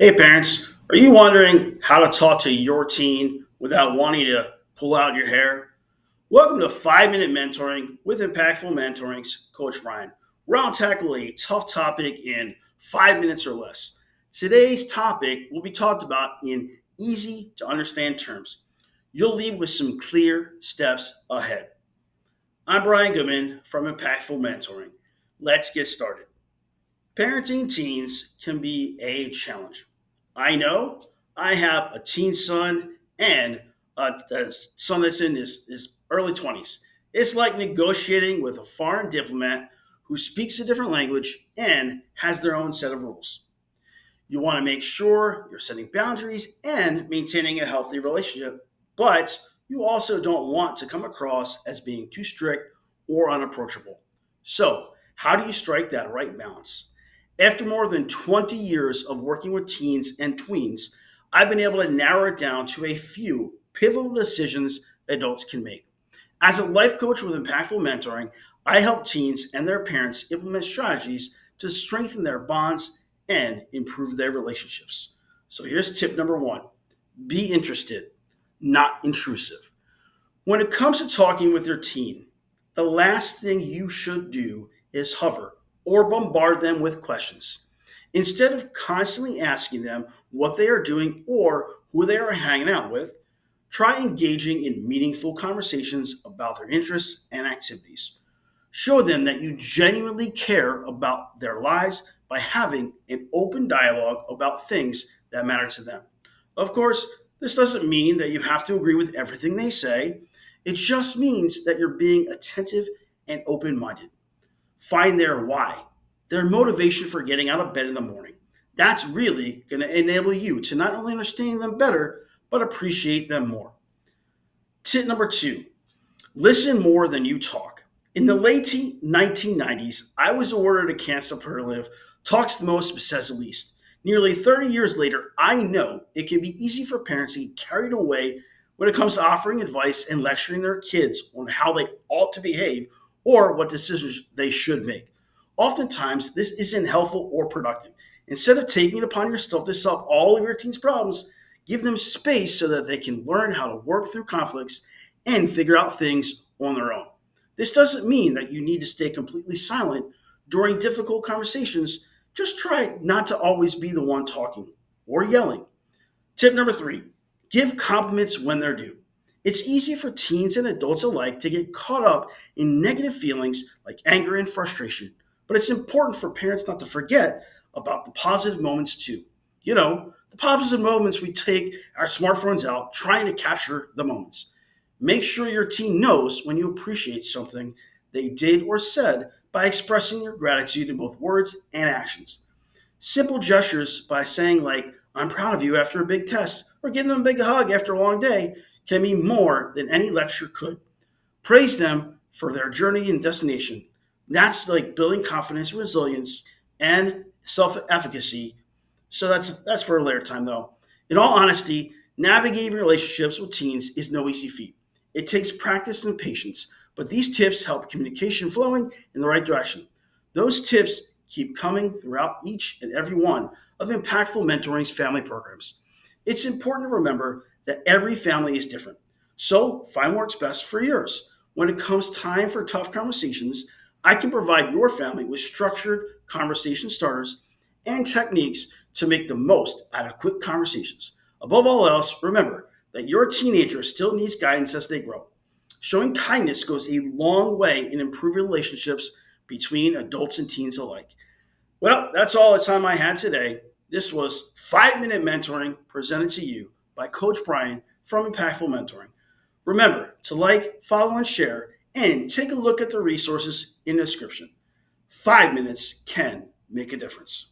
Hey parents, are you wondering how to talk to your teen without wanting to pull out your hair? Welcome to 5 Minute Mentoring with Impactful Mentoring's Coach Brian, where I'll tackle a tough topic in 5 minutes or less. Today's topic will be talked about in easy to understand terms. You'll leave with some clear steps ahead. I'm Brian Goodman from Impactful Mentoring. Let's get started. Parenting teens can be a challenge. I know I have a teen son and a son that's in his early 20s. It's like negotiating with a foreign diplomat who speaks a different language and has their own set of rules. You want to make sure you're setting boundaries and maintaining a healthy relationship, but you also don't want to come across as being too strict or unapproachable. So, how do you strike that right balance? After more than 20 years of working with teens and tweens, I've been able to narrow it down to a few pivotal decisions adults can make. As a life coach with impactful mentoring, I help teens and their parents implement strategies to strengthen their bonds and improve their relationships. So here's tip number one: be interested, not intrusive. When it comes to talking with your teen, the last thing you should do is hover or bombard them with questions. Instead of constantly asking them what they are doing or who they are hanging out with, try engaging in meaningful conversations about their interests and activities. Show them that you genuinely care about their lives by having an open dialogue about things that matter to them. Of course, this doesn't mean that you have to agree with everything they say. It just means that you're being attentive and open minded. Find their why, their motivation for getting out of bed in the morning. That's really going to enable you to not only understand them better, but appreciate them more. Tip number two: listen more than you talk. In the late 1990s, I was awarded a CAN superlative, talks the most but says the least. Nearly 30 years later, I know it can be easy for parents to get carried away when it comes to offering advice and lecturing their kids on how they ought to behave or what decisions they should make. Oftentimes, this isn't helpful or productive. Instead of taking it upon yourself to solve all of your teen's problems, give them space so that they can learn how to work through conflicts and figure out things on their own. This doesn't mean that you need to stay completely silent during difficult conversations. Just try not to always be the one talking or yelling. Tip number three: give compliments when they're due. It's easy for teens and adults alike to get caught up in negative feelings like anger and frustration, but it's important for parents not to forget about the positive moments too. The positive moments we take our smartphones out trying to capture the moments. Make sure your teen knows when you appreciate something they did or said by expressing your gratitude in both words and actions. Simple gestures by saying, like, I'm proud of you after a big test, or giving them a big hug after a long day, can mean more than any lecture could. Praise them for their journey and destination. That's like building confidence, resilience, and self efficacy. So that's for a later time, though. In all honesty, navigating relationships with teens is no easy feat. It takes practice and patience, but these tips help communication flowing in the right direction. Those tips keep coming throughout each and every one of Impactful Mentoring's family programs. It's important to remember that every family is different. So find what works best for yours. When it comes time for tough conversations, I can provide your family with structured conversation starters and techniques to make the most out of quick conversations. Above all else, remember that your teenager still needs guidance as they grow. Showing kindness goes a long way in improving relationships between adults and teens alike. Well, that's all the time I had today. This was 5 Minute Mentoring presented to you by Coach Brian from Impactful Mentoring. Remember to like, follow, and share, and take a look at the resources in the description. 5 minutes can make a difference.